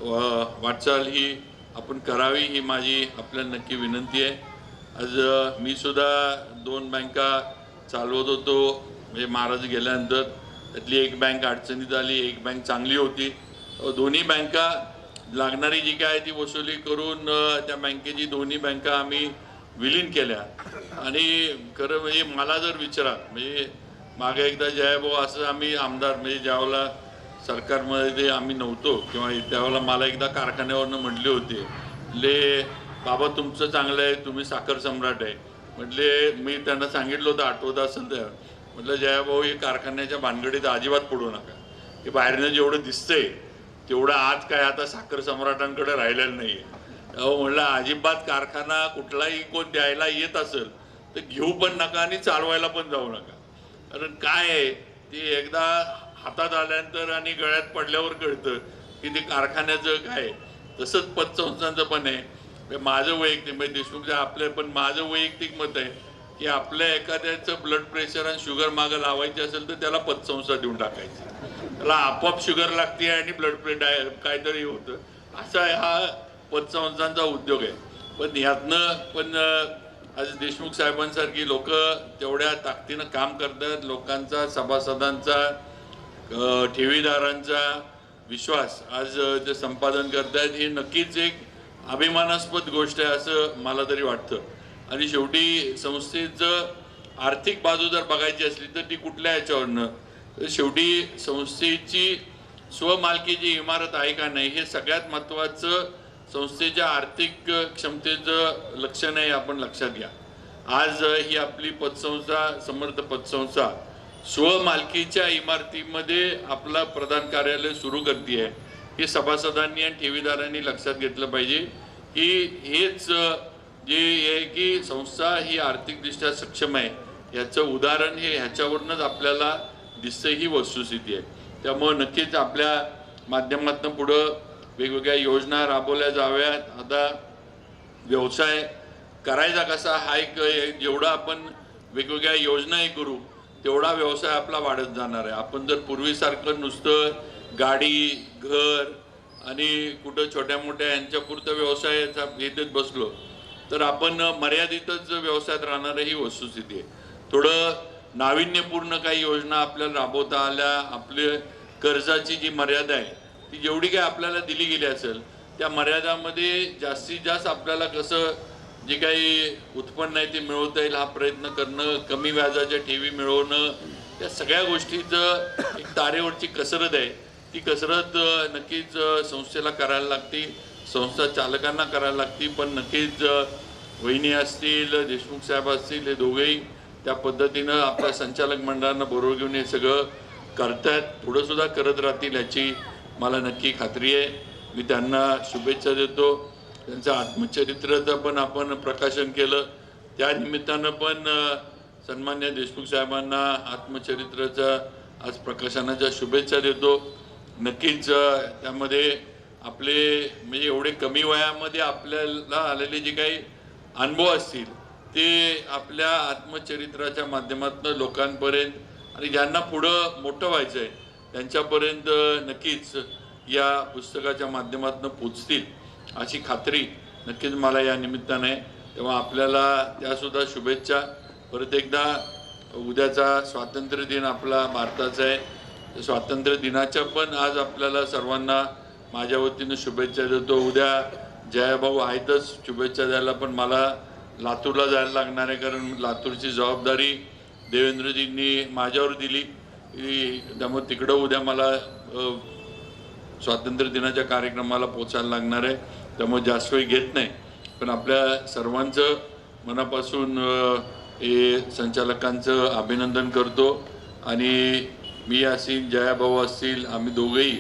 वाटचाल ही आपण करावी, ही माझी आपल्याला नक्की विनंती आहे. आज मी सुद्धा 2 बँका चालवत होतो, म्हणजे महाराज गेल्यानंतर. त्यातली एक बँक अडचणीत आली, एक बँक चांगली होती. दोन्ही बँका लागणारी जी काय ती वसुली करून त्या बँकेची दोन्ही बँका आम्ही विलीन केल्या. आणि खरं म्हणजे मला जर विचारा, म्हणजे मागे एकदा जयभाऊ असं आम्ही आमदार म्हणजे ज्यावेळेला सरकारमध्ये आम्ही नव्हतो किंवा त्यावेळेला मला एकदा कारखान्यावरनं म्हटले होते, ले बाबा तुमचं चांगलं आहे, तुम्ही साखर सम्राट आहे. म्हटले मी त्यांना सांगितलं होतं, आठवत असेल तर, म्हटलं जयाभाऊ हे कारखान्याच्या भानगडीत अजिबात पडू नका. हे बाहेरनं जेवढं दिसतंय तेवढं आज काय आता साखर सम्राटांकडे राहिलेलं नाही आहे. म्हटलं अजिबात कारखाना कुठलाही कोण द्यायला येत असेल तर घेऊ पण नका आणि चालवायला पण जाऊ नका. कारण काय आहे ते एकदा हातात आल्यानंतर आणि गळ्यात पडल्यावर कळतं की ते कारखान्याचं काय. तसंच पतसंस्थांचं पण आहे. माझं वैयक्तिक म्हणजे देशमुखचं आपलं पण माझं वैयक्तिक मत आहे की आपल्या एखाद्याचं ब्लड प्रेशर आणि शुगर मागं लावायची असेल तर त्याला पतसंस्था देऊन टाकायची. त्याला आपोआप शुगर लागते आणि ब्लड प्रेशर काहीतरी होतं. असा हा पतसंस्थांचा उद्योग आहे. पण यातनं पण आज देशमुख साहेबांसारखी लोक तेवढ्या ताकदीनं काम करतात. लोकांचा, सभासदांचा, ठेवीदारांचा विश्वास आज ते संपादन करतायत, ही नक्कीच एक अभिमानास्पद गोष्ट आहे असं मला तरी वाटतं. आणि शेवटी संस्थेचं आर्थिक बाजू जर बघायची असली तर ती कुठल्या ह्याच्यावरनं, शेवटी संस्थेची स्वमालकीची इमारत आहे का नाही हे सगळ्यात महत्त्वाचं संस्थेच्या आर्थिक क्षमतेचं लक्षण आहे, आपण लक्षात घ्या. आज ही आपली पतसंस्था, समर्थ पतसंस्था स्वमालकीच्या इमारतीमध्ये आपलं प्रधान कार्यालय सुरू करते आहे. हे सभासदांनी आणि ठेवीदारांनी लक्षात घेतलं पाहिजे की हेच जे आहे की संस्था ही आर्थिकदृष्ट्या सक्षम आहे याचं उदाहरण हे ह्याच्यावरूनच आपल्याला दिसतं, ही वस्तुस्थिती आहे. त्यामुळं नक्कीच आपल्या माध्यमातून पुढं वेगवेगळ्या योजना राबवल्या जाव्यात. आता व्यवसाय करायचा कसा हा एक, जेवढा आपण वेगवेगळ्या योजनाही करू तेवढा व्यवसाय आपला वाढत जाणार आहे. आपण जर पूर्वीसारखं नुसतं गाडी, घर आणि कुठं छोट्या मोठ्या यांच्यापुरतं व्यवसायाचा घेतच बसलो तर आपण मर्यादितच व्यवसायात राहणार ही वस्तुस्थिती आहे. थोडं नाविन्यपूर्ण काही योजना आपल्याला राबवता आल्या. आपले कर्जाची जी मर्यादा आहे ती जेवढी काय आपल्याला दिली गेली असेल त्या मर्यादामध्ये जास्तीत जास्त आपल्याला कसं जे काही उत्पन्न आहे ते मिळवता येईल हा प्रयत्न करणं, कमी व्याजाच्या ठेवी मिळवणं, त्या सगळ्या गोष्टीचं एक तारेवरची कसरत आहे. ती कसरत नक्कीच संस्थेला करायला लागते, संस्था चालकांना करायला लागते. पण नक्कीच वहिनी असतील, देशमुख साहेब असतील, हे दोघेही त्या पद्धतीनं आपल्या संचालक मंडळांना बरोबर घेऊन हे सगळं करतात, पुढंसुद्धा करत राहतील याची मला नक्की खात्री आहे. मी त्यांना शुभेच्छा देतो. त्यांचं आत्मचरित्राचं पण आपण प्रकाशन केलं, त्या निमित्तानं पण सन्मान्य देशमुख साहेबांना आत्मचरित्राच्या आज प्रकाशनाच्या शुभेच्छा देतो. नक्कीच त्यामध्ये आपले म्हणजे एवढे कमी वयामध्ये आपल्याला आलेले जे काही अनुभव असतील ते आपल्या आत्मचरित्राच्या माध्यमातून लोकांपर्यंत आणि ज्यांना पुढं मोठं व्हायचं आहे त्यांच्यापर्यंत नक्कीच या पुस्तकाच्या माध्यमातून पोचतील अशी खात्री नक्कीच मला या निमित्ताने आहे. तेव्हा आपल्याला त्यासुद्धा शुभेच्छा. परत एकदा उद्याचा स्वातंत्र्य दिन आपला भारताचा आहे. स्वातंत्र्य दिनाच्या पण आज आपल्याला सर्वांना माझ्या वतीनं शुभेच्छा देतो. उद्या जयाभाऊ आहेतच शुभेच्छा द्यायला, पण मला लातूरला जायला लागणार आहे, कारण लातूरची जबाबदारी देवेंद्रजींनी माझ्यावर दिली. त्यामुळे तिकडं उद्या मला स्वातंत्र्य दिनाच्या कार्यक्रमाला पोचायला लागणार आहे. त्यामुळे जास्त वेळ घेत नाही, पण आपल्या सर्वांचं मनापासून हे संचालकांचं अभिनंदन करतो. आणि मी असेल, जयाभाऊ असतील, आम्ही दोघंही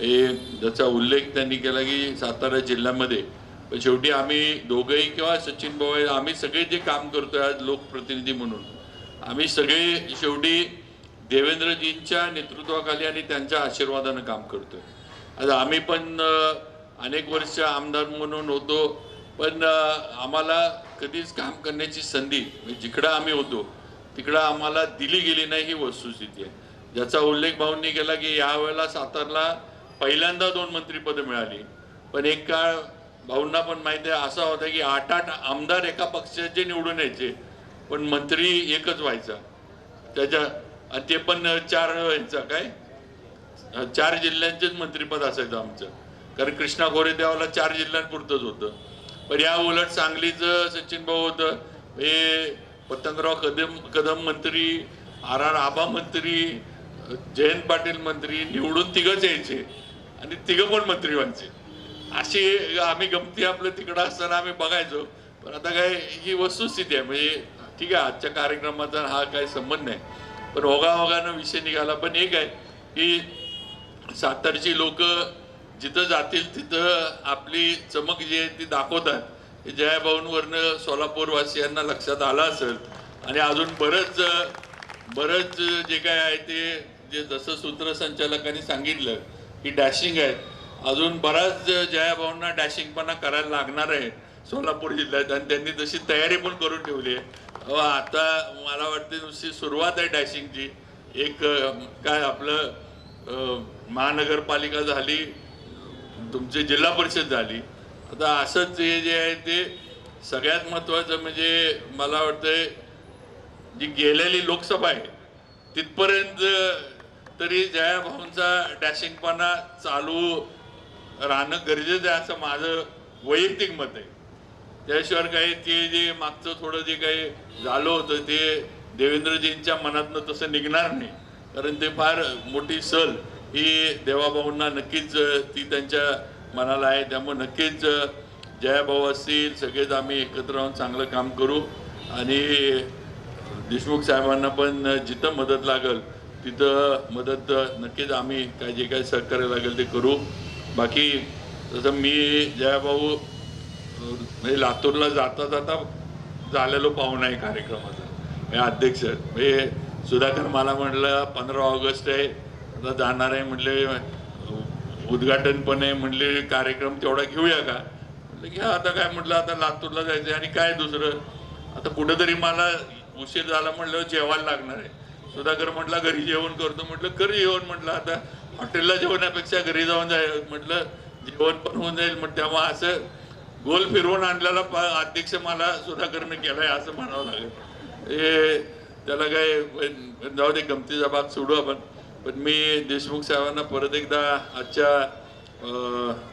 हे ज्याचा उल्लेख त्यांनी केला की सातारा जिल्ह्यामध्ये, पण शेवटी आम्ही दोघंही किंवा सचिन भाऊ आम्ही सगळे जे काम करतोय आज लोकप्रतिनिधी म्हणून, आम्ही सगळे शेवटी देवेंद्रजींच्या नेतृत्वाखाली आणि त्यांच्या आशीर्वादानं काम करतोय. आता आम्ही पण अनेक वर्ष आमदार म्हणून होतो, पण आम्हाला कधीच काम करण्याची संधी जिकडं आम्ही होतो तिकडं आम्हाला दिली गेली नाही, ही वस्तुस्थिती आहे. ज्याचा उल्लेख भाऊंनी केला की यावेळेला सातारला पहिल्यांदा 2 मंत्रिपदं मिळाली, पण एक काळ भाऊंना पण माहिती आहे असा होता की 8-8 आमदार एका पक्षाचे निवडून यायचे, पण मंत्री एकच व्हायचा त्याच्या, ते पण 4 जिल्ह्यांचेच मंत्रिपद असायचं आमचं, कारण कृष्णा खोरे त्यावेळेला 4 जिल्ह्यांपुरतंच होतं. पण या उलट सांगलीच सचिन भाऊ होतं, हे पतंगराव कदम मंत्री, RR आबा मंत्री, जयंत पाटील मंत्री, निवडून तिघंच यायचे आणि तिघं पण मंत्री व्हायचे. अशी आम्ही गमती आपलं तिकडं असताना आम्ही बघायचो. पण आता काय ही वस्तुस्थिती आहे. म्हणजे ठीक आहे, आजच्या कार्यक्रमाचा हा काही संबंध नाही, पण ओघाओघानं विषय निघाला. पण एक आहे की सातारची लोक जिथं जातील तिथं आपली चमक जी आहे ती दाखवतात. हे जयाभाऊंवरनं सोलापूरवासियांना लक्षात आलं असेल. आणि अजून बरंच जे काय आहे ते जे जसं सूत्रसंचालकांनी सांगितलं की डॅशिंग आहे, अजून बराच जयाभाऊंना डॅशिंगपणा करायला लागणार आहे सोलापूर जिल्ह्यात, आणि त्यांनी तशी तयारी पण करून ठेवली आहे. आता मला वाटते नुसती सुरुवात आहे डॅशिंगची. एक काय आपलं महानगरपालिका झाली, तुमची जिल्हा परिषद झाली, आता असंच हे जे आहे ते सगळ्यात महत्त्वाचं म्हणजे मला वाटतंय जी गेलेली लोकसभा आहे तिथपर्यंत तरी जयाभाऊंचा डॅशिंगपणा चालू राहणं गरजेचं आहे असं माझं वैयक्तिक मत आहे. त्याशिवाय काही ते जे मागचं थोडं जे काही झालं होतं ते देवेंद्रजींच्या मनातनं तसं निघणार नाही, कारण ते फार मोठी सल ही देवाभाऊंना नक्कीच ती त्यांच्या मनाला आहे. त्यामुळे नक्कीच जयाभाऊ असतील सगळेच आम्ही एकत्र राहून चांगलं काम करू. आणि देशमुख साहेबांना पण जिथं मदत लागेल तिथं मदत नक्कीच आम्ही काय जे काय सहकार्य लागेल ते करू. बाकी जसं मी जयाभाऊ म्हणजे लातूरला जाता जाता झालेलो पाहुणा आहे कार्यक्रमाचा, अध्यक्ष म्हणजे सुधाकर मला म्हटलं 15 ऑगस्ट आहे आता जाणार आहे, म्हटले उद्घाटन पण आहे, म्हणले कार्यक्रम तेवढा घेऊया का, म्हटलं की आता काय म्हटलं आता लातूरला जायचं आणि काय दुसरं आता कुठंतरी मला उशीर झाला म्हटलं जेवायला लागणार आहे. सुधाकर म्हटलं घरी जेवण करतो, म्हटलं घरी जेवण, म्हटलं आता हॉटेलला जेवण्यापेक्षा घरी जाऊन म्हटलं जेवण पण होऊन जाईल. मग तेव्हा असं गोल फिरवून आणलेला अध्यक्ष मला सुधाकरने केलाय असं म्हणावं लागेल. हे त्याला काय जाऊ दे, गमतीचा भाग सोडू आपण. पण मी देशमुख साहेबांना परत एकदा आजच्या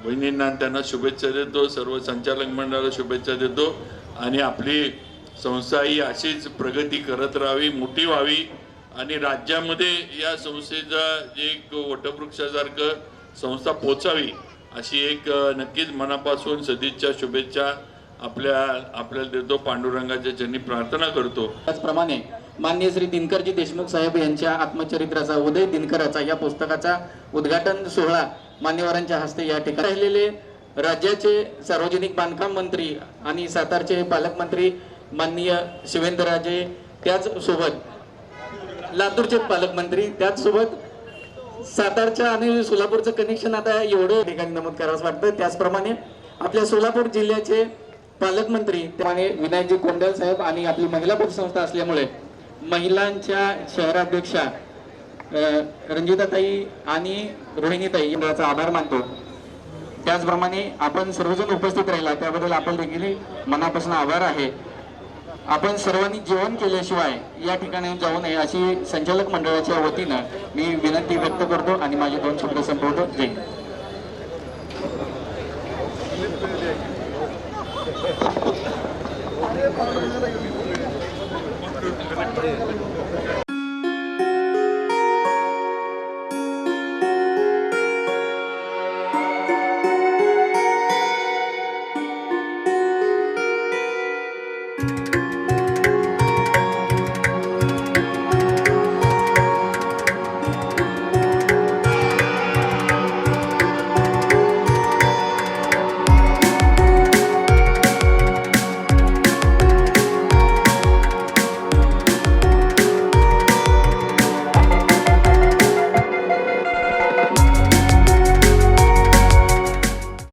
बहिणींना त्यांना शुभेच्छा देतो, सर्व संचालक मंडळाला शुभेच्छा देतो. आणि आपली संस्था ही अशीच प्रगती करत राहावी, मोठी व्हावी आणि राज्यामध्ये या संस्थेचा एक वटवृक्षासारखं संस्था पोचावी अशी एक नक्कीच मनापासून सदिच्छा शुभेच्छा आपल्याला देतो. पांडुरंगाच्या चरणी प्रार्थना करतो. त्याचप्रमाणे माननीय श्री दिनकरजी देशमुख साहेब यांच्या आत्मचरित्राचा उदय दिनकराचा या पुस्तकाचा उद्घाटन सोहळा मान्यवरांच्या हस्ते या ठिकाणी राहिलेले राज्याचे सार्वजनिक बांधकाम मंत्री आणि सातारचे पालकमंत्री माननीय शिवेंद्रराजे, त्याच सोबत लातूरचे पालकमंत्री, त्याच सोबत सातारच्या आणि सोलापूरचं कनेक्शन आता एवढं ठिकाणी नमूद करावं वाटतं. त्याचप्रमाणे आपल्या सोलापूर जिल्ह्याचे पालकमंत्री त्याने विनायकजी कोंडल साहेब आणि आपली महिला पतसंस्था असल्यामुळे महिलांच्या शहराध्यक्षा रंजिताताई आणि रोहिणीताई यांचा आभार मानतो. त्याचप्रमाणे आपण सर्वजण उपस्थित राहिला त्याबद्दल आपण देखील मनापासून आभार आहे. आपण सर्वांनी जेवण केल्याशिवाय या ठिकाणी जाऊ नये अशी संचालक मंडळाच्या वतीनं मी विनंती व्यक्त करतो आणि माझे 2 शब्द संपवतो. जय हिंद.